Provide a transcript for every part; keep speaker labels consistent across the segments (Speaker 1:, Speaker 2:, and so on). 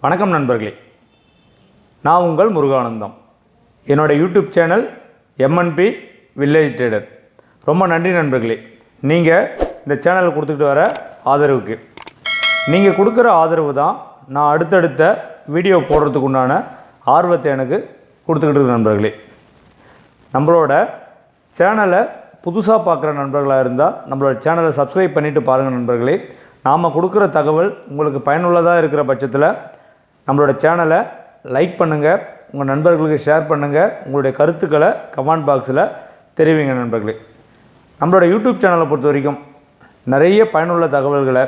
Speaker 1: வணக்கம் நண்பர்களே, நான் உங்கள் முருகானந்தம். என்னோடய YouTube channel MNP village trader. ரொம்ப நன்றி நண்பர்களே, நீங்கள் இந்த சேனல் கொடுத்துக்கிட்டு வர ஆதரவுக்கு. நீங்கள் கொடுக்குற ஆதரவு தான் நான் அடுத்தடுத்த வீடியோ போடுறதுக்கு உண்டான ஆர்வத்தை எனக்கு கொடுத்துக்கிட்டு இருக்கு நண்பர்களே. நம்மளோட சேனலை புதுசாக பார்க்குற நண்பர்களாக இருந்தால் நம்மளோட சேனலை சப்ஸ்கிரைப் பண்ணிவிட்டு பாருங்கள் நண்பர்களே. நாம் கொடுக்குற தகவல் உங்களுக்கு பயனுள்ளதாக இருக்கிற பட்சத்தில் நம்மளோட சேனலை லைக் பண்ணுங்கள், உங்கள் நண்பர்களுக்கு ஷேர் பண்ணுங்கள், உங்களுடைய கருத்துக்களை கமெண்ட் பாக்ஸில் தெரிவிங்க நண்பர்களே. நம்மளோட யூடியூப் சேனலை பொறுத்த வரைக்கும் நிறைய பயனுள்ள தகவல்களை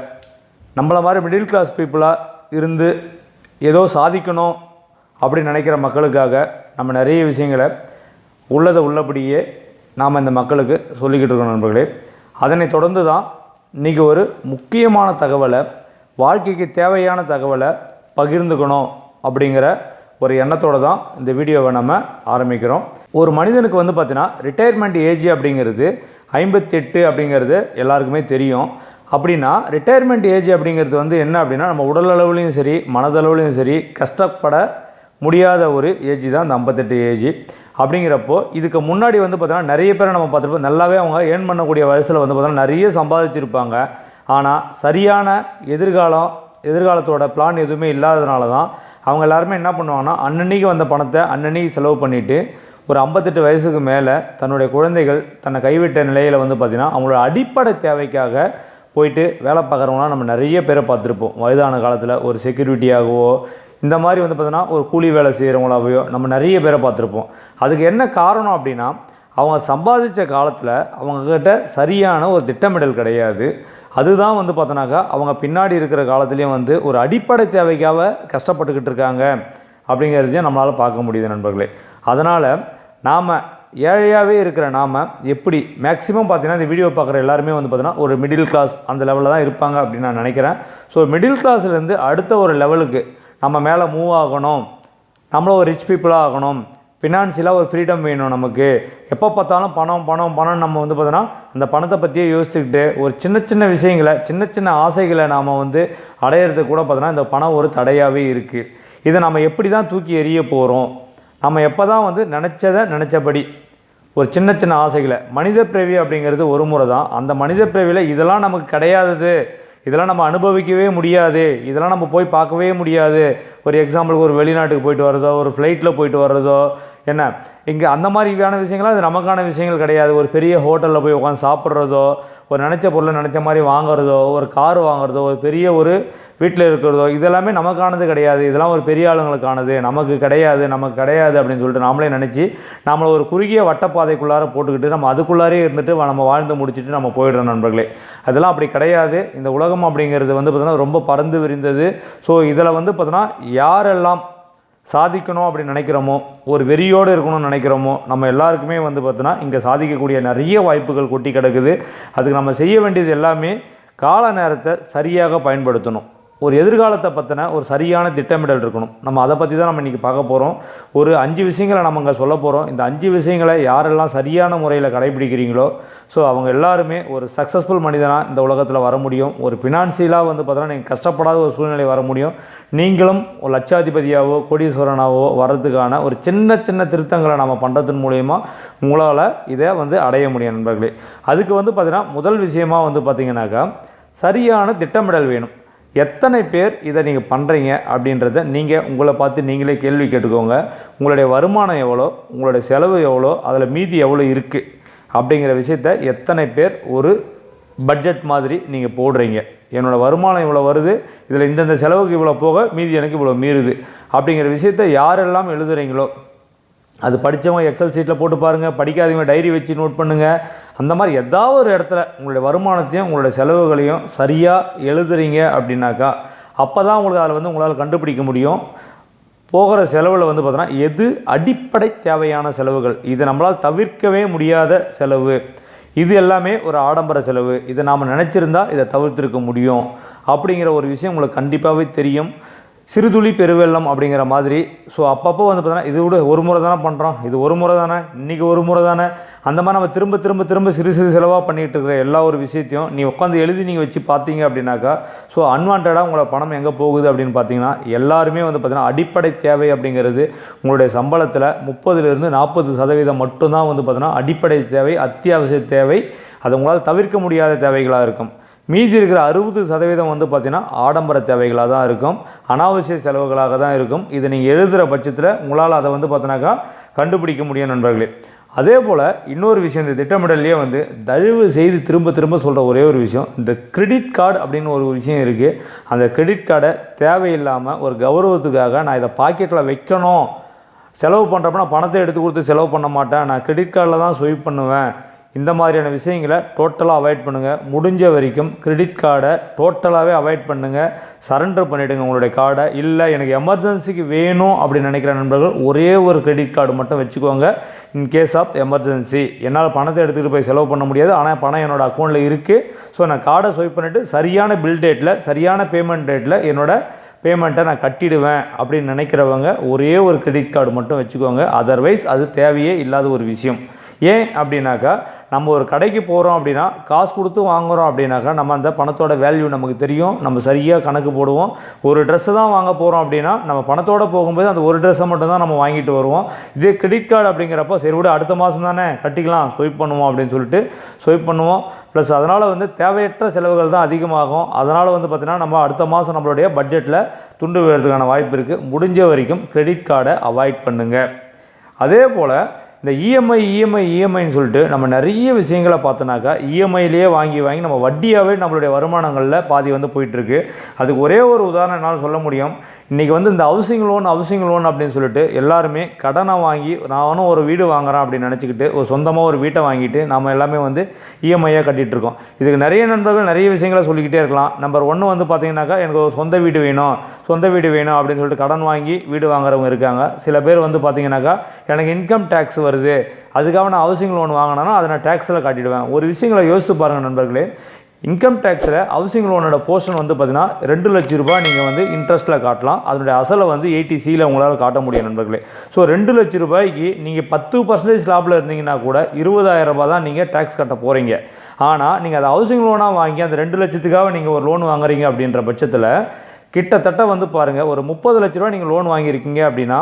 Speaker 1: நம்மளை மாதிரி மிடில் கிளாஸ் பீப்புளாக இருந்து ஏதோ சாதிக்கணும் அப்படின்னு நினைக்கிற மக்களுக்காக நம்ம நிறைய விஷயங்களை உள்ளதை உள்ளபடியே நாம் இந்த மக்களுக்கு சொல்லிக்கிட்டு இருக்கோம் நண்பர்களே. அதனை தொடர்ந்து தான் இன்றைக்கி ஒரு முக்கியமான தகவலை, வாழ்க்கைக்கு தேவையான தகவலை பகிர்ந்துக்கணும் அப்படிங்கிற ஒரு எண்ணத்தோடு தான் இந்த வீடியோவை நம்ம ஆரம்பிக்கிறோம். ஒரு மனிதனுக்கு பார்த்தீங்கன்னா ரிட்டையர்மெண்ட் ஏஜ் அப்படிங்கிறது 58 அப்படிங்கிறது எல்லாருக்குமே தெரியும். அப்படின்னா ரிட்டையர்மெண்ட் ஏஜ் அப்படிங்கிறது என்ன அப்படின்னா, நம்ம உடல் அளவுலேயும் சரி மனதளவுலேயும் சரி கஷ்டப்பட முடியாத ஒரு ஏஜ் தான் இந்த 58 ஏஜ். அப்படிங்கிறப்போ இதுக்கு முன்னாடி பார்த்தீங்கன்னா நிறைய பேரை நம்ம பார்த்துருப்போம். நல்லாவே அவங்க ஏர்ன் பண்ணக்கூடிய வயசில் பார்த்தீங்கன்னா நிறைய சம்பாதிச்சிருப்பாங்க. ஆனால் சரியான எதிர்காலத்தோட பிளான் எதுவுமே இல்லாததுனால தான் அவங்க எல்லாருமே என்ன பண்ணுவாங்கன்னா, அன்னன்னைக்கு வந்த பணத்தை அன்னன்னைக்கு செலவு பண்ணிவிட்டு ஒரு 58 வயசுக்கு மேலே தன்னுடைய குழந்தைகள் தன்னை கைவிட்ட நிலையில் பார்த்திங்கன்னா அவங்களோட அடிப்படை தேவைக்காக போயிட்டு வேலை பார்க்குறவங்களாம் நம்ம நிறைய பேரை பார்த்துருப்போம். வயதான காலத்தில் ஒரு செக்யூரிட்டியாகவோ இந்த மாதிரி பார்த்திங்கன்னா ஒரு கூலி வேலை செய்கிறவங்களாகவோ நம்ம நிறைய பேரை பார்த்துருப்போம். அதுக்கு என்ன காரணம் அப்படின்னா, அவங்க சம்பாதித்த காலத்தில் அவங்கக்கிட்ட சரியான ஒரு திட்டமிடல் கிடையாது. அதுதான் பார்த்தோன்னாக்கா அவங்க பின்னாடி இருக்கிற காலத்துலேயும் ஒரு அடிப்படை தேவைக்காக கஷ்டப்பட்டுக்கிட்டு இருக்காங்க அப்படிங்கிறதையும் நம்மளால் பார்க்க முடியுது நண்பர்களே. அதனால் நாம் ஏழையாகவே இருக்கிற நாம் எப்படி மேக்ஸிமம் பார்த்திங்கன்னா இந்த வீடியோ பார்க்குற எல்லாருமே பார்த்திங்கன்னா ஒரு மிடில் கிளாஸ் அந்த லெவலில் தான் இருப்பாங்க அப்படின்னு நான் நினைக்கிறேன். ஸோ மிடில் கிளாஸ்லேருந்து அடுத்த ஒரு லெவலுக்கு நம்ம மேலே மூவ் ஆகணும், நம்மளும் ஒரு ரிச் பீப்புளாக ஆகணும், ஃபினான்ஷியலாக ஒரு ஃப்ரீடம் வேணும். நமக்கு எப்போ பார்த்தாலும் பணம் நம்ம பார்த்தோன்னா அந்த பணத்தை பற்றியே யோசிச்சுக்கிட்டு ஒரு சின்ன விஷயங்களை சின்ன ஆசைகளை நாம் அடையிறதுக்கு கூட பார்த்தோன்னா இந்த பணம் ஒரு தடையாகவே இருக்குது. இதை நம்ம எப்படி தான் தூக்கி எறிய போகிறோம்? நம்ம எப்போ தான் நினச்சபடி ஒரு சின்ன ஆசைகளை, மனித பிறவி அப்படிங்கிறது ஒரு முறை தான். அந்த மனித பிறவியில் இதெல்லாம் நமக்கு கிடையாதது, இதெல்லாம் நம்ம அனுபவிக்கவே முடியாது, இதெல்லாம் நம்ம போய் பார்க்கவே முடியாது. ஒரு எக்ஸாம்பிளுக்கு ஒரு வெளிநாட்டுக்கு போயிட்டு வர்றதோ, ஒரு ஃப்ளைட்டில் போயிட்டு வர்றதோ, என்ன இங்கே அந்த மாதிரியான விஷயங்கள்லாம் அது நமக்கான விஷயங்கள் கிடையாது. ஒரு பெரிய ஹோட்டலில் போய் உட்காந்து சாப்பிட்றதோ, ஒரு நினச்ச பொருளை நினச்ச மாதிரி வாங்குறதோ, ஒரு கார் வாங்குறதோ, ஒரு பெரிய ஒரு வீட்டில் இருக்கிறதோ, இதெல்லாமே நமக்கானது கிடையாது. இதெல்லாம் ஒரு பெரிய ஆளுங்களுக்கானது, நமக்கு கிடையாது அப்படின்னு சொல்லிட்டு நாமளே நினச்சி நம்மளை ஒரு குறுகிய வட்டப்பாதைக்குள்ளார போட்டுக்கிட்டு நம்ம அதுக்குள்ளாரே இருந்துட்டு நம்ம வாழ்ந்து முடிச்சுட்டு நம்ம போயிடுறோம் நண்பர்களே. அதெல்லாம் அப்படி கிடையாது. இந்த உலகம் அப்படிங்கிறது பார்த்தோன்னா ரொம்ப பறந்து விரிந்தது. ஸோ இதில் பார்த்தோன்னா யாரெல்லாம் சாதிக்கணும் அப்படின்னு நினைக்கிறோமோ, ஒரு வெறியோடு இருக்கணும்னு நினைக்கிறோமோ, நம்ம எல்லாருக்குமே பார்த்தோன்னா இங்கே சாதிக்கக்கூடிய நிறைய வாய்ப்புகள் கொட்டி கிடக்குது. அதுக்கு நம்ம செய்ய வேண்டியது எல்லாமே கால நேரத்தை சரியாக பயன்படுத்தணும். ஒரு எதிர்காலத்தை பற்றின ஒரு சரியான திட்டமிடல் இருக்கணும். நம்ம அதை பற்றி தான் நம்ம இன்றைக்கி பார்க்க போகிறோம். ஒரு 5 விஷயங்களை நம்ம இங்கே சொல்ல போகிறோம். இந்த 5 விஷயங்களை யாரெல்லாம் சரியான முறையில் கடைபிடிக்கிறீங்களோ ஸோ அவங்க எல்லாருமே ஒரு சக்ஸஸ்ஃபுல் மனிதனாக இந்த உலகத்தில் வர முடியும். ஒரு ஃபினான்ஷியலாக பார்த்தோன்னா நீங்கள் கஷ்டப்படாத ஒரு சூழ்நிலை வர முடியும். நீங்களும் ஒரு லட்சாதிபதியாகவோ கோடீஸ்வரனாகவோ வர்றதுக்கான ஒரு சின்ன திருத்தங்களை நம்ம பண்ணுறதன் மூலயமா உங்களால் இதை அடைய முடியும் நண்பர்களே. அதுக்கு பார்த்தீங்கன்னா முதல் விஷயமாக பார்த்தீங்கன்னாக்கா சரியான திட்டமிடல் வேணும். எத்தனை பேர் இதை நீங்கள் பண்ணுறீங்க அப்படின்றத நீங்கள் உங்களை பார்த்து நீங்களே கேள்வி கேட்டுக்கோங்க. உங்களுடைய வருமானம் எவ்வளோ, உங்களுடைய செலவு எவ்வளோ, அதில் மீதி எவ்வளோ இருக்குது அப்படிங்கிற விஷயத்த எத்தனை பேர் ஒரு பட்ஜெட் மாதிரி நீங்கள் போடுறீங்க. என்னோடய வருமானம் இவ்வளோ வருது, இதில் இந்தந்த செலவுக்கு இவ்வளோ போக மீதி எனக்கு இவ்வளோ மீறுது அப்படிங்கிற விஷயத்த யாரெல்லாம் எழுதுகிறீங்களோ, அது படித்தவங்க எக்ஸல் சீட்டில் போட்டு பாருங்கள், படிக்காதவங்க டைரி வச்சு நோட் பண்ணுங்கள். அந்த மாதிரி ஏதாவது ஒரு இடத்துல உங்களுடைய வருமானத்தையும் உங்களுடைய செலவுகளையும் சரியாக எழுதுறீங்க அப்படின்னாக்கா அப்போ தான் உங்களுக்கு அதில் உங்களால் கண்டுபிடிக்க முடியும். போகிற செலவில் பார்த்தோன்னா எது அடிப்படை தேவையான செலவுகள், இதை நம்மளால் தவிர்க்கவே முடியாத செலவு, இது எல்லாமே ஒரு ஆடம்பர செலவு, இதை நாம் நினச்சிருந்தால் இதை தவிர்த்திருக்க முடியும் அப்படிங்கிற ஒரு விஷயம் உங்களுக்கு கண்டிப்பாகவே தெரியும். சிறுதுளி பெருவெள்ளம் அப்படிங்கிற மாதிரி. ஸோ அப்பப்போ வந்து பார்த்தீங்கன்னா இது கூட ஒரு முறை தானே பண்ணுறோம், இது ஒரு முறை தானே, இன்றைக்கி ஒரு முறை தானே, அந்த மாதிரி நம்ம திரும்ப திரும்ப திரும்ப சிறு சிறு செலவாக பண்ணிகிட்டு இருக்கிற எல்லா ஒரு விஷயத்தையும் நீ உட்காந்து எழுதி நீங்கள் வச்சு பார்த்தீங்க அப்படின்னாக்கா, ஸோ அன்வான்டாக உங்களோட பணம் எங்கே போகுது அப்படின்னு பார்த்தீங்கன்னா, எல்லாருமே வந்து பார்த்தீங்கன்னா அடிப்படை தேவை அப்படிங்கிறது உங்களுடைய சம்பளத்தில் 30லிருந்து 40% மட்டும்தான் வந்து பார்த்தீங்கன்னா அடிப்படை தேவை, அத்தியாவசிய தேவை, அது உங்களால் தவிர்க்க முடியாத தேவைகளாக இருக்கும். மீதி இருக்கிற 60% வந்து பார்த்திங்கன்னா ஆடம்பர தேவைகளாக தான் இருக்கும், அனாவசிய செலவுகளாக தான் இருக்கும். இதை நீங்கள் எழுதுகிற பட்சத்தில் உங்களால் அதை வந்து பார்த்தினாக்கா கண்டுபிடிக்க முடியும் நண்பர்களே. அதே போல் இன்னொரு விஷயம், இந்த திட்டமிடல்லையே வந்து தயவு செய்து திரும்ப திரும்ப சொல்கிற ஒரே ஒரு விஷயம், இந்த கிரெடிட் கார்டு அப்படின்னு ஒரு விஷயம் இருக்குது. அந்த கிரெடிட் கார்டை தேவையில்லாமல் ஒரு கௌரவத்துக்காக நான் இதை பாக்கெட்டில் வைக்கணும், செலவு பண்ணுறப்ப நான் பணத்தை எடுத்து கொடுத்து செலவு பண்ண மாட்டேன், நான் கிரெடிட் கார்டில் தான் ஸ்வைப் பண்ணுவேன், இந்த மாதிரியான விஷயங்களை டோட்டலாக அவாய்ட் பண்ணுங்கள். முடிஞ்ச வரைக்கும் கிரெடிட் கார்டை டோட்டலாகவே அவாய்ட் பண்ணுங்கள், சரண்டர் பண்ணிவிடுங்க உங்களுடைய கார்டை. இல்லை எனக்கு எமர்ஜென்சிக்கு வேணும் அப்படின்னு நினைக்கிற நண்பர்கள் ஒரே ஒரு கிரெடிட் கார்டு மட்டும் வச்சுக்கோங்க. இன் கேஸ் ஆஃப் எமர்ஜென்சி என்னால் பணத்தை எடுத்துகிட்டு போய் செலவு பண்ண முடியாது, ஆனால் பணம் என்னோடய அக்கௌண்ட்டில் இருக்குது, ஸோ நான் கார்டை ஸ்வைப் பண்ணிவிட்டு சரியான பில் டேட்டில் சரியான பேமெண்ட் டேட்டில் என்னோடய பேமெண்ட்டை நான் கட்டிடுவேன் அப்படின்னு நினைக்கிறவங்க ஒரே ஒரு கிரெடிட் கார்டு மட்டும் வச்சுக்கோங்க. அதர்வைஸ் அது தேவையே இல்லாத ஒரு விஷயம். ஏன் அப்படின்னாக்கா, நம்ம ஒரு கடைக்கு போகிறோம் அப்படின்னா காசு கொடுத்து வாங்குகிறோம் அப்படின்னாக்கா நம்ம அந்த பணத்தோட வேல்யூ நமக்கு தெரியும், நம்ம சரியாக கணக்கு போடுவோம். ஒரு ட்ரெஸ்ஸை தான் வாங்க போகிறோம் அப்படின்னா நம்ம பணத்தோடு போகும்போது அந்த ஒரு ட்ரெஸ்ஸை மட்டும் தான் நம்ம வாங்கிட்டு வருவோம். இதே கிரெடிட் கார்டு அப்படிங்கிறப்போ சரி விட அடுத்த மாதம் தானே கட்டிக்கலாம், ஸ்வைப் பண்ணுவோம் அப்படின்னு சொல்லிட்டு ஸ்வைப் பண்ணுவோம். ப்ளஸ் அதனால் வந்து தேவையற்ற செலவுகள் தான் அதிகமாகும். அதனால் வந்து பார்த்திங்கன்னா நம்ம அடுத்த மாதம் நம்மளுடைய பட்ஜெட்டில் துண்டு விழுறதுக்கான வாய்ப்பு இருக்குது. முடிஞ்ச வரைக்கும் கிரெடிட் கார்டை அவாய்ட் பண்ணுங்கள். அதே போல் இந்த இஎம்ஐன்னு சொல்லிட்டு நம்ம நிறைய விஷயங்களை பார்த்தோன்னாக்கா இஎம்ஐலேயே வாங்கி நம்ம வட்டியாகவே நம்மளுடைய வருமானங்களில் பாதி வந்து போயிட்டுருக்கு. அதுக்கு ஒரே ஒரு உதாரணம் என்னால் சொல்ல முடியும். இன்றைக்கி வந்து இந்த ஹவுசிங் லோன் அப்படின்னு சொல்லிட்டு எல்லாருமே கடனை வாங்கி நானும் ஒரு வீடு வாங்குகிறேன் அப்படின்னு நினச்சிக்கிட்டு ஒரு சொந்தமாக ஒரு வீட்டை வாங்கிட்டு நம்ம எல்லாமே வந்து இஎம்ஐயாக கட்டிகிட்ருக்கோம். இதுக்கு நிறைய நண்பர்கள் நிறைய விஷயங்களை சொல்லிக்கிட்டே இருக்கலாம். நம்பர் 1 வந்து பார்த்திங்கனாக்கா எனக்கு ஒரு சொந்த வீடு வேணும் அப்படின்னு சொல்லிட்டு கடன் வாங்கி வீடு வாங்குறவங்க இருக்காங்க. சில பேர் வந்து பார்த்திங்கனாக்கா எனக்கு இன்கம் டேக்ஸ் வருது, அதுக்காக நான் ஹவுசிங் லோன் வாங்கினா அதை நான் டேக்ஸில் காட்டிடுவேன். ஒரு விஷயங்களை யோசித்து பாருங்கள் நண்பர்களே, இன்கம் டேக்ஸில் ஹவுசிங் லோனோட போர்ஷன் வந்து பார்த்தீங்கன்னா 2 லட்ச ரூபாய் நீங்கள் வந்து இன்ட்ரெஸ்ட்டில் காட்டலாம். அதனுடைய அசலை வந்து 80Cயில் உங்களால் காட்ட முடியும் நண்பர்களே. ஸோ 2 லட்ச ரூபாய்க்கு நீங்கள் 10% ஸ்லாப்பில் இருந்தீங்கன்னா கூட 20,000 ரூபாய் தான் நீங்கள் டேக்ஸ் கட்ட போகிறீங்க. ஆனால் நீங்கள் அதை ஹவுசிங் லோனாக வாங்கி அந்த 2 லட்சத்துக்காக நீங்கள் ஒரு லோன் வாங்குறீங்க அப்படின்ற பட்சத்தில் கிட்டத்தட்ட வந்து பாருங்கள், ஒரு 30 லட்ச ரூபா நீங்கள் லோன் வாங்கியிருக்கீங்க அப்படின்னா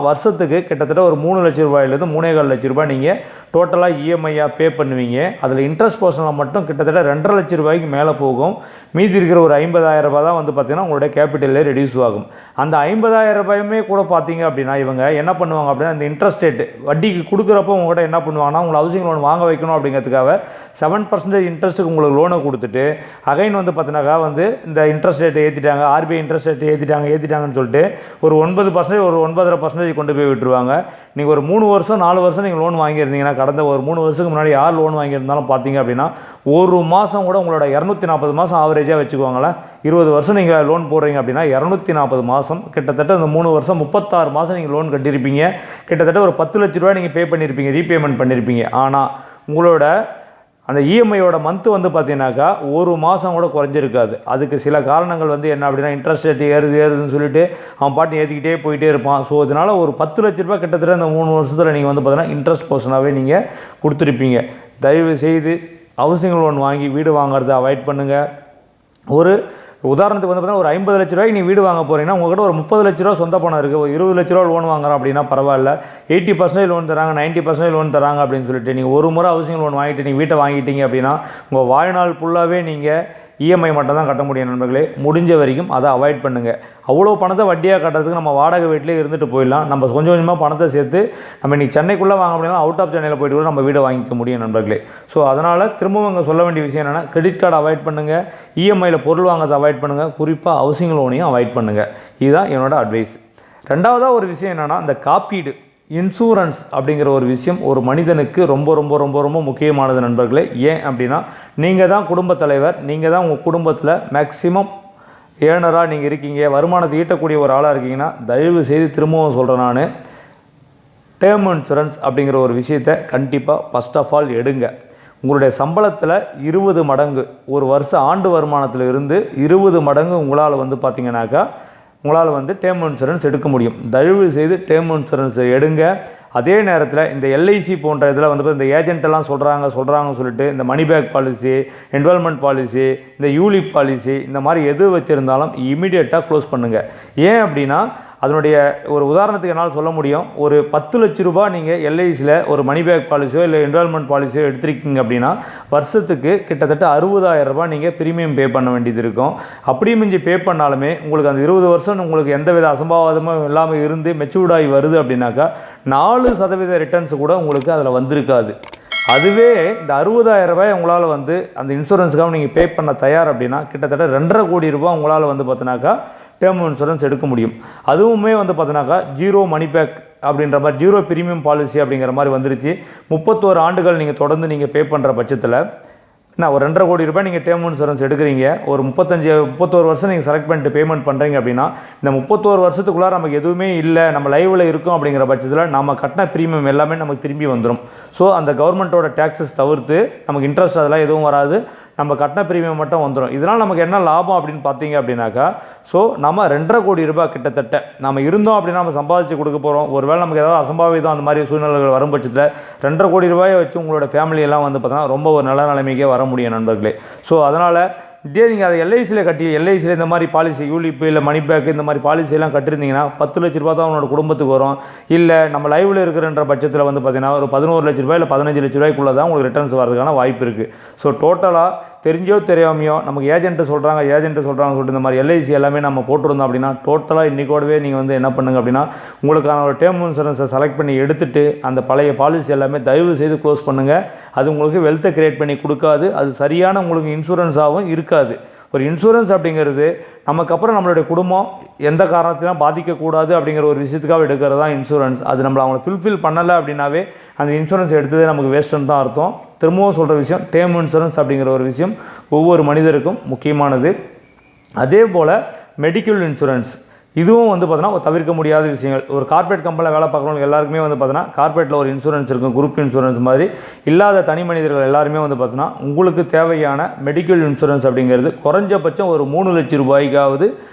Speaker 1: வருஷத்துக்கு கிட்டத்தட்ட ஒரு 3 லட்ச ரூபாயிலேருந்து 3.25 லட்ச ரூபாய் நீங்கள் டோட்டலாக இஎம்ஐயாக பே பண்ணுவீங்க. அதில் இன்ட்ரெஸ்ட் போர்ஷனில் மட்டும் கிட்டத்தட்ட 2.5 லட்ச ரூபாய்க்கு மேலே போகும். மீதி இருக்கிற ஒரு 50,000 ரூபாய் தான் வந்து பார்த்திங்கன்னா உங்களுடைய கேபிட்டலே ரெடியூஸ் ஆகும். அந்த 50,000 ரூபாயுமே கூட பார்த்தீங்க அப்படின்னா இவங்க என்ன பண்ணுவாங்க அப்படின்னா இந்த இன்ட்ரெஸ்ட் ரேட்டு வட்டிக்கு கொடுக்குறப்போ உங்கள்கிட்ட என்ன பண்ணுவாங்கன்னா உங்களை ஹவுசிங் லோன் வாங்க வைக்கணும் அப்படிங்கிறதுக்காக 7% இன்ட்ரெஸ்ட்டுக்கு உங்களுக்கு லோனை கொடுத்துட்டு அகைன் வந்து பார்த்தினாக்கா வந்து இந்த இன்ட்ரெஸ்ட் ரேட்டை ஏற்றிட்டாங்க, ஆர்பிஐ இன்ட்ரெஸ்ட் ரேட் ஏற்றிட்டாங்கன்னு சொல்லிட்டு ஒரு 9% ஒரு 9.5% கொண்டு போய் விட்டுருவாங்க. நீங்கள் ஒரு 3 வருஷம் 4 வருஷம் நீங்கள் லோன் வாங்கியிருந்தீங்கன்னா கடந்த ஒரு 3 வருஷத்துக்கு முன்னாடி யார் லோன் வாங்கியிருந்தாலும் பார்த்தீங்க அப்படின்னா ஒரு மாதம் கூட உங்களோட 240 மாதம் ஆவரேஜாக வச்சுக்குவாங்களேன். 20 வருஷம் நீங்கள் லோன் போடுறீங்க அப்படின்னா 240 மாதம் கிட்டத்தட்ட இந்த 3 வருஷம் 36 மாதம் நீங்கள் லோன் கட்டியிருப்பீங்க. கிட்டத்தட்ட ஒரு 10 லட்ச ரூபாய் நீங்கள் பே பண்ணியிருப்பீங்க, ரீபேமெண்ட் பண்ணியிருப்பீங்க. ஆனால் உங்களோட அந்த இஎம்ஐயோட மந்த்து வந்து பார்த்தீங்கன்னாக்கா ஒரு மாதம் கூட குறைஞ்சிருக்காது. அதுக்கு சில காரணங்கள் வந்து என்ன அப்படின்னா இன்ட்ரெஸ்ட் ரேட் ஏறுதுன்னு சொல்லிட்டு அவன் பாட்டு ஏற்றிக்கிட்டே போயிட்டே இருப்பான். ஸோ அதனால் ஒரு 10 லட்ச ரூபாய் கிட்டத்தட்ட இந்த 3 வருஷத்தில் நீங்கள் வந்து பார்த்தீங்கன்னா இன்ட்ரெஸ்ட் போர்ஷனாகவே நீங்கள் கொடுத்துருப்பீங்க. தயவு செய்து ஹவுசிங் லோன் வாங்கி வீடு வாங்குறதை அவாய்ட் பண்ணுங்கள். ஒரு உதாரணத்துக்கு வந்து பார்த்தீங்கன்னா ஒரு 50 லட்ச ரூபாய்க்கு நீ வீடு வாங்க போகிறீங்கன்னா உங்கள்கிட்ட ஒரு 30 லட்ச ரூபா சொந்த பணம் இருக்குது, ஒரு 20 லட்ச ரூபா லோன் வாங்குறோம் அப்படின்னா பரவாயில்ல, 80% லோன் தராங்க, 90% லோன் தராங்க அப்படின்னு சொல்லிட்டு நீங்கள் ஒரு முறை ஹவுசிங் லோன் வாங்கிட்டு நீங்கள் வீட்டை வாங்கிட்டீங்க அப்படின்னா உங்கள் வாழ்நாள் ஃபுல்லாகவே நீங்கள் இஎம்ஐ மட்டும் தான் கட்ட முடியும் நண்பர்களே. முடிஞ்ச வரைக்கும் அதை அவாய்ட் பண்ணுங்கள். அவ்வளோ பணத்தை வட்டியாக கட்டுறதுக்கு நம்ம வாடகை வீட்டிலே இருந்துட்டு போயிடலாம். நம்ம கொஞ்சம் கொஞ்சமாக பணத்தை சேர்த்து நம்ம இன்றைக்கி சென்னைக்குள்ளே வாங்க முடியலாம், அவுட் ஆஃப் சென்னையில் போய்ட்டு கூட நம்ம வீடை வாங்கிக்க முடியும் நண்பர்களே. ஸோ அதனால் திரும்பவும் இங்கே சொல்ல வேண்டிய விஷயம் என்னென்னா கிரெடிட் கார்டு அவாய்ட் பண்ணுங்கள், இஎம்ஐயில் பொருள் வாங்கிறத அவாய்ட் பண்ணுங்கள், குறிப்பாக ஹவுசிங் லோனையும் அவாய்ட் பண்ணுங்கள். இதுதான் என்னோட அட்வைஸ். ரெண்டாவதாக ஒரு விஷயம் என்னென்னா இந்த காப்பீடு இன்சூரன்ஸ் அப்படிங்கிற ஒரு விஷயம் ஒரு மனிதனுக்கு ரொம்ப ரொம்ப ரொம்ப ரொம்ப முக்கியமானது நண்பர்களே. ஏன் அப்படின்னா நீங்கள் தான் குடும்ப தலைவர், நீங்கள் தான் உங்கள் குடும்பத்தில் மேக்ஸிமம் ஏர்னராக நீங்கள் இருக்கீங்க, வருமானத்தை ஈட்டக்கூடிய ஒரு ஆளாக இருக்கீங்கன்னா தயவு செய்து திரும்பவும் சொல்கிறேன் நான், டேர்ம் இன்சூரன்ஸ் அப்படிங்கிற ஒரு விஷயத்தை கண்டிப்பாக ஃபஸ்ட் ஆஃப் ஆல் எடுங்க. உங்களுடைய சம்பளத்தில் 20 மடங்கு ஒரு வருஷம் ஆண்டு வருமானத்தில் இருந்து 20 மடங்கு உங்களால் வந்து பார்த்திங்கனாக்கா உங்களால் வந்து டேர்ம் இன்சூரன்ஸ் எடுக்க முடியும். தயவு செய்து டேர்ம் இன்சூரன்ஸ் எடுங்க. அதே நேரத்தில் இந்த எல்ஐசி போன்ற இதில் வந்து இந்த ஏஜென்ட்டெல்லாம் சொல்கிறாங்கன்னு சொல்லிட்டு இந்த மணி பேக் பாலிசி, என்வெல்மெண்ட் பாலிசி, இந்த யூலிப் பாலிசி இந்த மாதிரி எது வச்சுருந்தாலும் இமீடியட்டாக க்ளோஸ் பண்ணுங்கள். ஏன் அப்படின்னா அதனுடைய ஒரு உதாரணத்துக்கு என்னால் சொல்ல முடியும். ஒரு 10 லட்ச ரூபா நீங்கள் எல்ஐசியில் ஒரு மணி பேக் பாலிசியோ இல்லை என்வெல்மெண்ட் பாலிசியோ எடுத்துருக்கீங்க அப்படின்னா வருஷத்துக்கு கிட்டத்தட்ட 60,000 ரூபாய் நீங்கள் ப்ரீமியம் பே பண்ண வேண்டியது இருக்கும். அப்படியே மிஞ்சி பே பண்ணாலுமே உங்களுக்கு அந்த 20 வருஷம் உங்களுக்கு எந்தவித அசம்பாவிதமும் இல்லாமல் இருந்து மெச்சூர்டாகி வருது அப்படின்னாக்கா 4% ரிட்டர்ன்ஸ் கூட உங்களுக்கு அதில் வந்திருக்காது. அதுவே இந்த 60,000 ரூபாய் உங்களால் வந்து அந்த இன்சூரன்ஸுக்காக நீங்கள் பே பண்ண தயார் அப்படின்னா கிட்டத்தட்ட 2.5 கோடி ரூபாய் உங்களால் வந்து பார்த்தினாக்கா டேர்ம் இன்சூரன்ஸ் எடுக்க முடியும். அதுவுமே வந்து பார்த்தினாக்கா ஜீரோ மணி பேக் அப்படின்ற மாதிரி ஜீரோ ப்ரீமியம் பாலிசி அப்படிங்கிற மாதிரி வந்துருச்சு. 31 ஆண்டுகள் நீங்கள் தொடர்ந்து நீங்கள் பே பண்ணுற பட்சத்தில் நான் ஒரு 2.5 கோடி ரூபாய் நீங்கள் டேர்ம் இன்சூரன்ஸ் எடுக்கிறீங்க. ஒரு 31 வருஷம் நீங்கள் செலக்ட் பண்ணிட்டு பேமெண்ட் பண்ணுறீங்க அப்படின்னா இந்த 31 வருஷத்துக்குள்ளார நமக்கு எதுவுமே இல்லை, நம்ம லைவில் இருக்கோம் அப்படிங்கிற பட்சத்தில் நம்ம கட்டின ப்ரீமியம் எல்லாமே நமக்கு திரும்பி வந்துடும். ஸோ அந்த கவர்மெண்ட்டோட டேக்ஸஸ் தவிர்த்து நமக்கு இன்ட்ரெஸ்ட் அதெல்லாம் எதுவும் வராது, நம்ம கட்டின ப்ரீமியம் மட்டும் வந்துடும். இதனால் நமக்கு என்ன லாபம் அப்படின்னு பார்த்தீங்க அப்படின்னாக்கா ஸோ நம்ம 2.5 கோடி ரூபாய் கிட்டத்தட்ட நம்ம இருந்தோம் அப்படின்னா நம்ம சம்பாதிச்சு கொடுக்க போகிறோம். ஒருவேளை நமக்கு ஏதாவது அசம்பாவிதம் அந்த மாதிரி சூழ்நிலைகள் வரும் பட்சத்தில் 2.5 கோடி ரூபாயை வச்சு உங்களோட ஃபேமிலியெல்லாம் வந்து பார்த்தீங்கன்னா ரொம்ப ஒரு நல்ல நிலைமைக்கே வர முடியும் நண்பர்களே. ஸோ அதனால் இதே நீங்கள் அதை எல்ஐசியில் கட்டி எல்ஐசியில் இந்த மாதிரி பாலிசி யூலிப்பு இல்லை மணி பேக் இந்த மாதிரி பாலிசியெல்லாம் கட்டிருந்தீங்கன்னா 10 லட்ச ரூபா தான் உங்களோட குடும்பத்துக்கு வரும். இல்லை நம்ம லைவில் இருக்கிறன்ற பட்சத்தில் வந்து பார்த்தீங்கன்னா ஒரு 11 லட்ச ரூபாய் இல்லை 15 லட்ச ரூபாய்க்குள்ளே தான் உங்களுக்கு ரிட்டர்ன்ஸ் வரதுக்கான வாய்ப்பு இருக்குது. ஸோ டோட்டலாக தெரிஞ்சோ தெரியாமையோ நமக்கு ஏஜென்ட்டு சொல்கிறாங்கன்னு சொல்லிட்டு இந்த மாதிரி எல்ஐசி எல்லாமே நம்ம போட்டிருந்தோம் அப்படின்னா டோட்டலாக இன்றைக்கோடவே நீங்கள் வந்து என்ன பண்ணுங்க அப்படின்னா உங்களுக்கான ஒரு டேர்ம் இன்சூரன்ஸை செலக்ட் பண்ணி எடுத்துகிட்டு அந்த பழைய பாலிசி எல்லாமே தயவு செய்து க்ளோஸ் பண்ணுங்கள். அது உங்களுக்கு வெல்த்தை கிரியேட் பண்ணி கொடுக்காது, அது சரியான உங்களுக்கு இன்சூரன்ஸாகவும் இருக்காது. ஒரு இன்சூரன்ஸ் அப்படிங்கிறது நமக்கு அப்புறம் நம்மளுடைய குடும்பம் எந்த காரணத்திலும் பாதிக்கக்கூடாது அப்படிங்கிற ஒரு விஷயத்துக்காக எடுக்கிறது தான் இன்சூரன்ஸ். அது நம்மளை அவங்களை ஃபுல்ஃபில் பண்ணலை அப்படின்னாவே அந்த இன்சூரன்ஸ் எடுத்ததே நமக்கு வேஸ்ட்டுன்னு தான் அர்த்தம். திரும்பவும் சொல்கிற விஷயம் டேர்ம் இன்சூரன்ஸ் அப்படிங்கிற ஒரு விஷயம் ஒவ்வொரு மனிதருக்கும் முக்கியமானது. அதே போல் மெடிக்கல் இன்சூரன்ஸ் இதுவும் வந்து பார்த்தீங்கன்னா தவிர்க்க முடியாத விஷயங்கள். ஒரு கார்ப்பரேட் கம்பெனியில் வேலை பார்க்குறவங்க எல்லாருக்குமே வந்து பார்த்தீங்கன்னா கார்ப்பரேட்டில் ஒரு இன்சூரன்ஸ் இருக்கும், குரூப் இன்சூரன்ஸ் மாதிரி. இல்லாத தனி மனிதர்கள் எல்லாருமே வந்து பார்த்தீங்கன்னா உங்களுக்கு தேவையான மெடிக்கல் இன்சூரன்ஸ் அப்படிங்கிறது குறைஞ்சபட்சம் ஒரு 3 லட்ச ரூபாய்க்காவது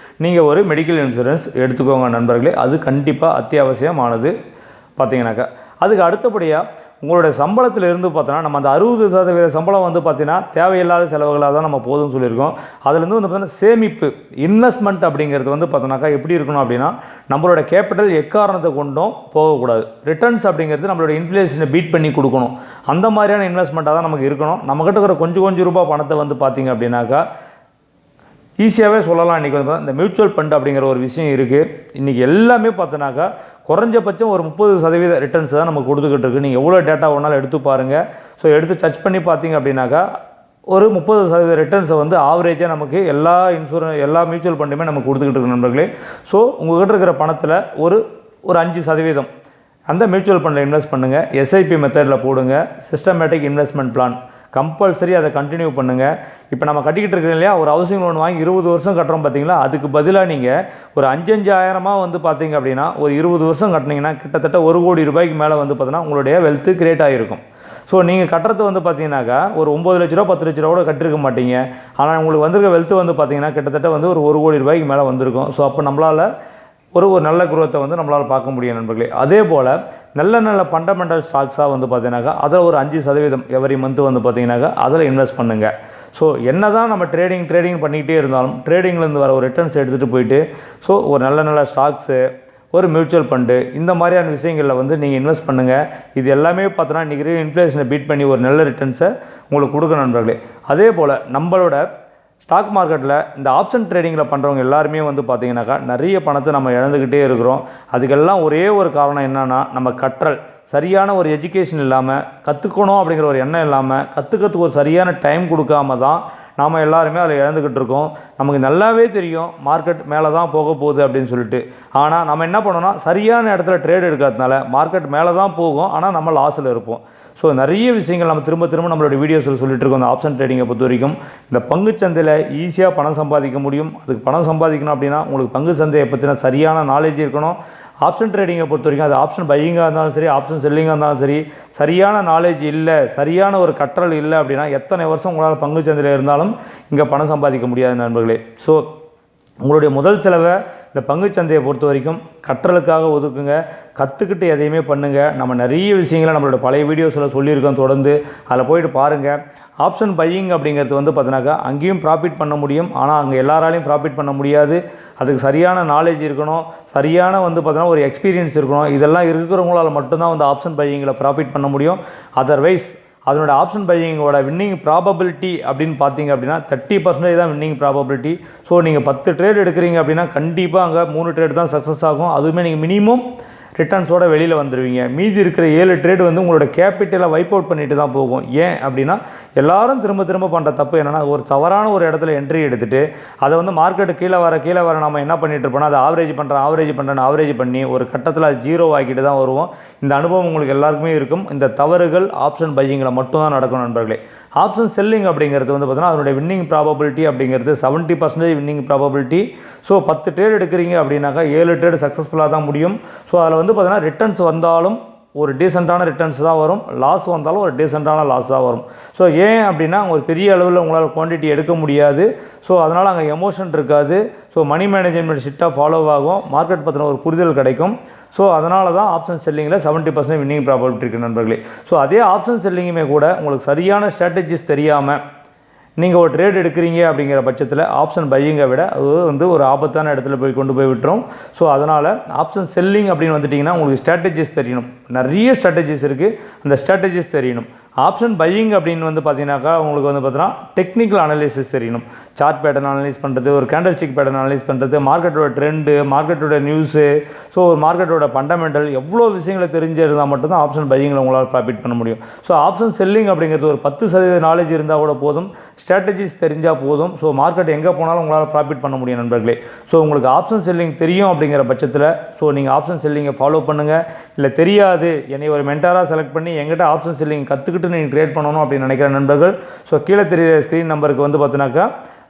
Speaker 1: நீங்கள் ஒரு மெடிக்கல் இன்சூரன்ஸ் எடுத்துக்கோங்க நண்பர்களே. அது கண்டிப்பாக அத்தியாவசியமானது. பார்த்தீங்கன்னாக்கா அதுக்கு அடுத்தபடியாக உங்களுடைய சம்பளத்தில் இருந்து பார்த்தோன்னா நம்ம அந்த 60% சம்பளம் வந்து பார்த்திங்கன்னா தேவையில்லாத செலவுகளாக தான் நம்ம போதும்னு சொல்லியிருக்கோம். அதுலேருந்து வந்து பார்த்தீங்கன்னா சேமிப்பு இன்வெஸ்ட்மெண்ட் அப்படிங்கிறது வந்து பார்த்தோன்னாக்கா எப்படி இருக்கணும் அப்படின்னா நம்மளோட கேபிட்டல் எக்காரணத்தை கொண்டும் போகக்கூடாது. ரிட்டர்ன்ஸ் அப்படிங்கிறது நம்மளோட இன்ஃப்ளேஷனை பீட் பண்ணி கொடுக்கணும். அந்த மாதிரியான இன்வெஸ்ட்மெண்ட்டாக தான் நமக்கு இருக்கணும். நம்மக்கிட்ட இருக்கிற கொஞ்சம் ரூபாய் பணத்தை வந்து பார்த்திங்க அப்படின்னாக்கா ஈஸியாகவே சொல்லலாம். இன்றைக்கி வந்து இந்த மியூச்சுவல் ஃபண்ட் அப்படிங்கிற ஒரு விஷயம் இருக்குது. இன்றைக்கி எல்லாமே பார்த்தோன்னாக்கா குறைஞ்சபட்சம் ஒரு 30% ரிட்டர்ன்ஸ் தான் நமக்கு கொடுத்துக்கிட்டு இருக்குது. நீங்கள் எவ்வளோ டேட்டா ஒன்றாலும் எடுத்து பாருங்கள். ஸோ எடுத்து சர்ச் பண்ணி பார்த்தீங்க அப்படின்னாக்கா ஒரு 30% ரிட்டர்ன்ஸை வந்து ஆவரேஜாக நமக்கு எல்லா மியூச்சுவல் ஃபண்டுமே நமக்கு கொடுத்துக்கிட்டு இருக்கு நண்பர்களே. ஸோ உங்கள்கிட்ட இருக்கிற பணத்தில் ஒரு 5% அந்த மியூச்சுவல் ஃபண்டில் இன்வெஸ்ட் பண்ணுங்கள். எஸ்ஐபி மெத்தடில் போடுங்க. சிஸ்டமேட்டிக் இன்வெஸ்ட்மெண்ட் பிளான் கம்பல்சரி அதை கண்டினியூ பண்ணுங்கள். இப்போ நம்ம கட்டிக்கிட்டு இருக்கோம் இல்லையா, ஒரு ஹவுசிங் லோன் வாங்கி 20 வருஷம் கட்டுறோம் பார்த்தீங்களா, அதுக்கு பதிலாக நீங்கள் ஒரு 5,000 வந்து பார்த்தீங்க அப்படின்னா ஒரு 20 வருஷம் கட்டினீங்கன்னா கிட்டத்தட்ட 1 கோடி ரூபாய்க்கு மேலே வந்து பார்த்தீங்கன்னா உங்களுடைய வெல்த்து கிரியேட் ஆகிருக்கும். ஸோ நீங்கள் கட்டுறது வந்து பார்த்தீங்கன்னாக்கா ஒரு 9 லட்ச ரூபா 10 லட்ச ரூபா கூட கட்டிருக்க மாட்டீங்க. ஆனால் உங்களுக்கு வந்திருக்க வெல்த்து வந்து பார்த்தீங்கன்னா கிட்டத்தட்ட வந்து ஒரு 1 கோடி ரூபாய்க்கு மேலே வந்திருக்கும். ஸோ அப்போ நம்மளால் ஒரு நல்ல குரோத்தை வந்து நம்மளால் பார்க்க முடியும் நண்பர்களே. அதே போல் நல்ல ஃபண்டமெண்டல் ஸ்டாக்ஸாக வந்து பார்த்தீங்கன்னாக்கா அதில் ஒரு 5% எவரி மந்த்து வந்து பார்த்தீங்கன்னாக்கா அதில் இன்வெஸ்ட் பண்ணுங்கள். ஸோ என்ன தான் நம்ம ட்ரேடிங் பண்ணிக்கிட்டே இருந்தாலும் ட்ரேடிங்லேருந்து வர ஒரு ரிட்டர்ன்ஸ் எடுத்துகிட்டு போயிட்டு ஸோ ஒரு நல்ல ஸ்டாக்ஸு ஒரு மியூச்சுவல் ஃபண்டு இந்த மாதிரியான விஷயங்களில் வந்து நீங்கள் இன்வெஸ்ட் பண்ணுங்கள். இது எல்லாமே பார்த்தோன்னா இன்றைக்கி இன்ஃப்ளேஷனை பீட் பண்ணி ஒரு நல்ல ரிட்டர்ன்ஸை உங்களுக்கு கொடுக்க நண்பர்களே. அதே போல் நம்மளோட ஸ்டாக் மார்க்கெட்டில் இந்த ஆப்ஷன் ட்ரேடிங்கில் பண்ணுறவங்க எல்லாருமே வந்து பார்த்திங்கனாக்கா நிறைய பணத்தை நம்ம இழந்துக்கிட்டே இருக்கிறோம். அதுக்கெல்லாம் ஒரே ஒரு காரணம் என்னென்னா நம்ம கற்றல் சரியான ஒரு எஜுகேஷன் இல்லாமல், கற்றுக்கணும் அப்படிங்கிற ஒரு எண்ணம் இல்லாமல், கற்றுக்கிறதுக்கு ஒரு சரியான டைம் கொடுக்காம தான் நாம் எல்லாருமே அதில் இழந்துக்கிட்டு இருக்கோம். நமக்கு நல்லாவே தெரியும் மார்க்கெட் மேலே தான் போக போகுது அப்படின்னு சொல்லிட்டு. ஆனால் நம்ம என்ன பண்ணோன்னா சரியான இடத்துல ட்ரேட் எடுக்கிறதுனால மார்க்கெட் மேலே தான் போகும், ஆனால் நம்ம லாஸில் இருப்போம். ஸோ நிறைய விஷயங்கள் நம்ம திரும்ப நம்மளோட வீடியோஸில் சொல்லிட்டு இருக்கோம். இந்த ஆப்ஷன் ட்ரேடிங்கை பொறுத்த வரைக்கும் இந்த பங்குச்சந்தையில் ஈஸியாக பணம் சம்பாதிக்க முடியும். அதுக்கு பணம் சம்பாதிக்கணும் அப்படின்னா உங்களுக்கு பங்கு சந்தையை பற்றின சரியான நாலேஜ் இருக்கணும். ஆப்ஷன் ட்ரேடிங்கை பொறுத்த வரைக்கும் அது ஆப்ஷன் பையிங்காக இருந்தாலும் சரி, ஆப்ஷன் செல்லிங்காக இருந்தாலும் சரி, சரியான நாலேஜ் இல்லை, சரியான ஒரு கற்றல் இல்லை அப்படின்னா எத்தனை வருஷம் உங்களால் பங்கு சந்தையில் இருந்தாலும் இங்கே பணம் சம்பாதிக்க முடியாது நண்பர்களே. ஸோ உங்களுடைய முதல் செலவை இந்த பங்குச்சந்தையை பொறுத்த வரைக்கும் கற்றலுக்காக ஒதுக்குங்க. கற்றுக்கிட்டு எதையுமே பண்ணுங்கள். நம்ம நிறைய விஷயங்களை நம்மளோட பழைய வீடியோஸில் சொல்லியிருக்கோம். தொடர்ந்து அதில் போய்ட்டு பாருங்கள். ஆப்ஷன் பையிங் அப்படிங்கிறது வந்து பார்த்தினாக்கா அங்கேயும் ப்ராஃபிட் பண்ண முடியும். ஆனால் அங்கே எல்லாராலையும் ப்ராஃபிட் பண்ண முடியாது. அதுக்கு சரியான நாலேஜ் இருக்கணும், சரியான வந்து பார்த்தீங்கன்னா ஒரு எக்ஸ்பீரியன்ஸ் இருக்கணும். இதெல்லாம் இருக்கிறவங்களால் மட்டும்தான் வந்து ஆப்ஷன் பையிங்கில் ப்ராஃபிட் பண்ண முடியும். அதர்வைஸ் அதனோட ஆப்ஷன் பையிங்கோட வின்னிங் ப்ராபபிலிட்டி அப்படின்னு பார்த்தீங்க அப்படின்னா 30% தான் வின்னிங் ப்ராபபிலிட்டி. ஸோ நீங்கள் 10 ட்ரேட் எடுக்கிறீங்க அப்படின்னா கண்டிப்பாக அங்கே 3 ட்ரேட் தான் சக்ஸஸ் ஆகும். அதுவுமே நீங்கள் மினிமம் ரிட்டர்ன்ஸோடு வெளியில் வந்துடுவீங்க. மீதி இருக்கிற 7 ட்ரேட் வந்து உங்களோட கேபிட்டலை வைப் அவுட் பண்ணிட்டு தான் போகும். ஏன் அப்படின்னா எல்லாரும் திரும்ப திரும்ப பண்ணுற தப்பு என்னென்னா, ஒரு தவறான ஒரு இடத்துல என்ட்ரி எடுத்துகிட்டு அதை வந்து மார்க்கெட்டு கீழே வர நம்ம என்ன பண்ணிட்டு இருப்போம்னா அதை ஆவரேஜ் பண்ணி ஒரு கட்டத்தில் அது ஜீரோ ஆக்கிட்டு தான் வருவோம். இந்த அனுபவம் உங்களுக்கு எல்லாருக்குமே இருக்கும். இந்த தவறுகள் ஆப்ஷன் பையிங்கில் மட்டும்தான் நடக்கும் நண்பர்களே. ஆப்ஷன் செல்லிங் அப்படிங்கிறது வந்து பார்த்தீங்கன்னா அதனுடைய வின்னிங் ப்ராபபிலிட்டி அப்படிங்கிறது 70% வின்னிங் ப்ராபபிலிட்டி. ஸோ 10 ட்ரேட் எடுக்கிறீங்க அப்படின்னாக்கா 7 ட்ரேட் சக்ஸஸ்ஃபுல்லாக தான் முடியும். ஸோ அதில் வந்து பார்த்தீங்கன்னா ரிட்டர்ன்ஸ் வந்தாலும் ஒரு டீசெண்டான ரிட்டர்ன்ஸ் தான் வரும், லாஸ் வந்தாலும் ஒரு டீசெண்டான லாஸ் தான் வரும். ஸோ ஏன் அப்படின்னா ஒரு பெரிய அளவில் உங்களால் குவான்டிட்டி எடுக்க முடியாது. ஸோ அதனால் அங்கே எமோஷன் இருக்காது. ஸோ மணி மேனேஜ்மெண்ட் ஸ்ட்ரிக்டாக ஃபாலோ ஆகும், மார்க்கெட் பற்றின ஒரு புரிதல் கிடைக்கும். ஸோ அதனால தான் ஆப்ஷன் செல்லிங்கில் 70% வின்னிங் ப்ராபபிலிட்டி இருக்குது நண்பர்களே. ஸோ அதே ஆப்ஷன் செல்லிங்குமே கூட உங்களுக்கு சரியான ஸ்ட்ராட்டஜிஸ் தெரியாமல் நீங்கள் ஒரு ட்ரேட் எடுக்கிறீங்க அப்படிங்கிற பட்சத்தில் ஆப்ஷன் பையிங்கை விட அது வந்து ஒரு ஆபத்தான இடத்துல போய் கொண்டு போய் விட்டுரும். ஸோ அதனால் ஆப்ஷன் செல்லிங் அப்படின்னு வந்துட்டிங்கன்னா உங்களுக்கு ஸ்ட்ராட்டஜிஸ் தெரியணும். நிறைய ஸ்ட்ராட்டஜிஸ் இருக்குது, அந்த ஸ்ட்ராட்டஜிஸ் தெரியணும். ஆப்ஷன் பையிங் அப்படின்னு வந்து பார்த்தீங்கன்னாக்கா உங்களுக்கு வந்து பார்த்தீங்கன்னா டெக்னிக்கல் அனலிசிஸ் தெரியணும். சார்ட் பேட்டர்ன் அனலைஸ் பண்ணுறது, ஒரு கேண்டல் ஸ்டிக் பேட்டர்ன் அனலைஸ் பண்ணுறது, மார்க்கெட்டோட ட்ரெண்டு, மார்க்கெட்டோட நியூஸு, ஸோ மார்க்கெட்டோட ஃபண்டமெண்டல் எவ்வளோ விஷயங்களை தெரிஞ்சிருந்தால் மட்டும்தான் ஆப்ஷன் பையிங்கில் உங்களால் ப்ராஃபிட் பண்ண முடியும். ஸோ ஆப்ஷன் செல்லிங் அப்படிங்கிறது ஒரு 10% நாலேஜ் இருந்தால் கூட போதும், ஸ்ட்ராட்டஜிஸ் தெரிஞ்சால் போதும். ஸோ மார்க்கெட் எங்கே போனாலும் உங்களால் ப்ராஃபிட் பண்ண முடியும் நண்பர்களே. ஸோ உங்களுக்கு ஆப்ஷன் செல்லிங் தெரியும் அப்படிங்கிற பட்சத்தில் ஸோ நீங்கள் ஆப்ஷன் செல்லிங்கை ஃபாலோ பண்ணுங்கள். இல்லை தெரியாது, என்னை ஒரு மென்டாராக செலக்ட் பண்ணி எங்கிட்ட ஆப்ஷன் செல்லிங் கற்றுக்கிட்டு நீங்கள் ட்ரேட் பண்ணணும் அப்படின்னு நினைக்கிற நண்பர்கள் ஸோ கீழே தெரிகிற ஸ்க்ரீன் நம்பருக்கு வந்து பார்த்தினாக்கா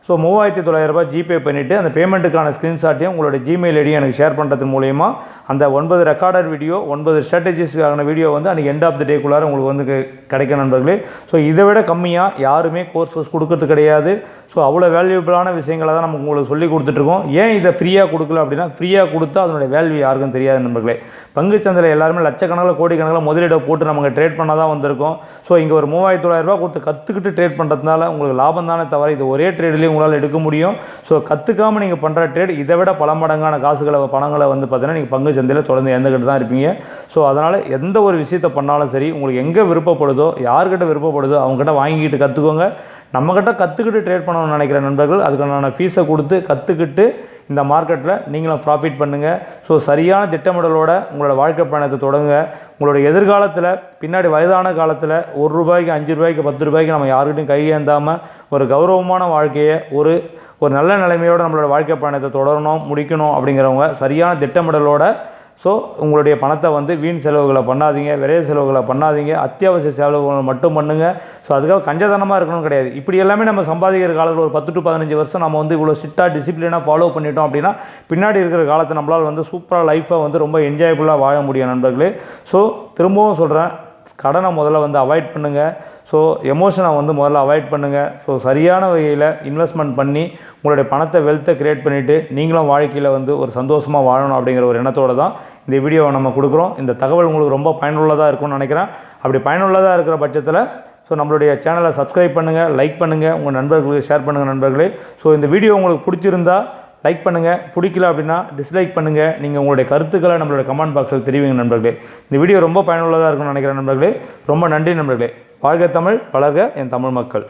Speaker 1: ஸோ 3900 ஜிபே பண்ணிவிட்டு அந்த பேமெண்ட்டுக்கான ஸ்க்ரீன்ஷாட்டையும் உங்களோட ஜிமெயில் ஐடியும் எனக்கு ஷேர் பண்ணுறது மூலயமா அந்த 9 ரெக்கார்டர் வீடியோ 9 ஸ்ட்ராட்டஜிஸ்க்கான வீடியோ வந்து அன்றைக்கி எண்ட் ஆஃப் த டேக்குள்ளார உங்களுக்கு வந்து கிடைக்கும் நண்பர்களே. ஸோ இதை விட கம்மியாக யாருமே கோர்ஸ் கொடுக்கறது கிடையாது. ஸோ அவ்வளோ வேல்யூபிளான விஷயங்களை தான் நம்ம உங்களுக்கு சொல்லி கொடுத்துட்ருக்கோம். ஏன் இதை ஃப்ரீயாக கொடுக்கல அப்படின்னா ஃப்ரீயாக கொடுத்தா அதனுடைய வேல்யூ யாருக்கும் தெரியாது நண்பர்களே. பங்குச்சந்தையில் எல்லாருமே லட்சக்கணக்கில் கோடிக்கணக்கில் முதலீடை போட்டு நமக்கு ட்ரேட் பண்ண தான் வந்திருக்கோம். ஸோ இங்கே ஒரு 3900 கொடுத்து கற்றுக்கிட்டு ட்ரேட் பண்ணுறதுனால உங்களுக்கு லாபம் தானே தவிர இது ஒரே ட்ரேட்லேயும் உங்களால் எடுக்க முடியும். ஸோ கற்றுக்காமல் நீங்கள் பண்ணுற ட்ரேட் இதை விட பல மடங்கான பணங்களை வந்து பார்த்தீங்கன்னா நீங்கள் பங்கு சந்தையில் தொடர்ந்து எந்தக்கிட்ட தான் இருப்பீங்க. ஸோ அதனால் எந்த ஒரு விஷயத்தை பண்ணாலும் சரி உங்களுக்கு எங்கே விருப்பப்படுதோ யார்கிட்ட விருப்பப்படுதோ அவங்ககிட்ட வாங்கிக்கிட்டு கற்றுக்கோங்க. நம்மக்கிட்ட கற்றுக்கிட்டு ட்ரேட் பண்ணணும்னு நினைக்கிற நண்பர்கள் அதுக்கான ஃபீஸை கொடுத்து கற்றுக்கிட்டு இந்த மார்க்கெட்டில் நீங்களும் ப்ராஃபிட் பண்ணுங்கள். ஸோ சரியான திட்டமிடலோட உங்களோட வாழ்க்கை பயணத்தை தொடங்க. உங்களோட எதிர்காலத்தில் பின்னாடி வயதான காலத்தில் ₹1, ₹5, ₹10 நம்ம யாருக்கிட்டையும் கையேந்தாமல் ஒரு கௌரவமான வாழ்க்கையை ஒரு நல்ல நிலைமையோடு நம்மளோட வாழ்க்கை பயணத்தை தொடரணும் முடிக்கணும் அப்படிங்கிறவங்க சரியான திட்டமிடலோட ஸோ உங்களுடைய பணத்தை வந்து வீண் செலவுகளை பண்ணாதீங்க, விரைய செலவுகளை பண்ணாதீங்க, அத்தியாவசிய செலவுகளை மட்டும் பண்ணுங்கள். ஸோ அதுக்காக கஞ்சத்தனமாக இருக்கணும் கிடையாது. இப்படி எல்லாமே நம்ம சம்பாதிக்கிற காலத்தில் ஒரு 10 to 15 வருஷம் நம்ம வந்து இவ்வளோ ஸ்ட்ரிக்டாக டிசிப்ளினாக ஃபாலோ பண்ணிட்டோம் அப்படின்னா பின்னாடி இருக்கிற காலத்தை நம்மளால் வந்து சூப்பராக லைஃப்பை வந்து ரொம்ப என்ஜாயபுல்லாக வாழ முடியும் நண்பர்களே. ஸோ திரும்பவும் சொல்கிறேன், கடனை முதல்ல வந்து அவாய்ட் பண்ணுங்கள். ஸோ எமோஷனை வந்து முதல்ல அவாய்ட் பண்ணுங்கள். ஸோ சரியான வகையில் இன்வெஸ்ட்மெண்ட் பண்ணி உங்களுடைய பணத்தை வெல்த்தை க்ரியேட் பண்ணிவிட்டு நீங்களும் வாழ்க்கையில் வந்து ஒரு சந்தோஷமாக வாழணும் அப்படிங்கிற ஒரு எண்ணத்தோடு தான் இந்த வீடியோவை நம்ம கொடுக்குறோம். இந்த தகவல் உங்களுக்கு ரொம்ப பயனுள்ளதாக இருக்கும்னு நினைக்கிறேன். அப்படி பயனுள்ளதாக இருக்கிற பட்சத்தில் ஸோ நம்மளுடைய சேனலை சப்ஸ்கிரைப் பண்ணுங்கள், லைக் பண்ணுங்கள், உங்கள் நண்பர்களுக்கு ஷேர் பண்ணுங்கள் நண்பர்களே. ஸோ இந்த வீடியோ உங்களுக்கு பிடிச்சிருந்தா லைக் பண்ணுங்கள், பிடிக்கல அப்படின்னா டிஸ்லைக் பண்ணுங்கள். நீங்கள் உங்களுடைய கருத்துக்களை நம்மளோட கமெண்ட் பாக்ஸில் தெரிவிங்க நண்பர்களே. இந்த வீடியோ ரொம்ப பயனுள்ளதாக இருக்கும்னு நினைக்கிறேன் நண்பர்களே. ரொம்ப நன்றி நண்பர்களே. வாழ்க தமிழ், வளர்க என் தமிழ் மக்கள்.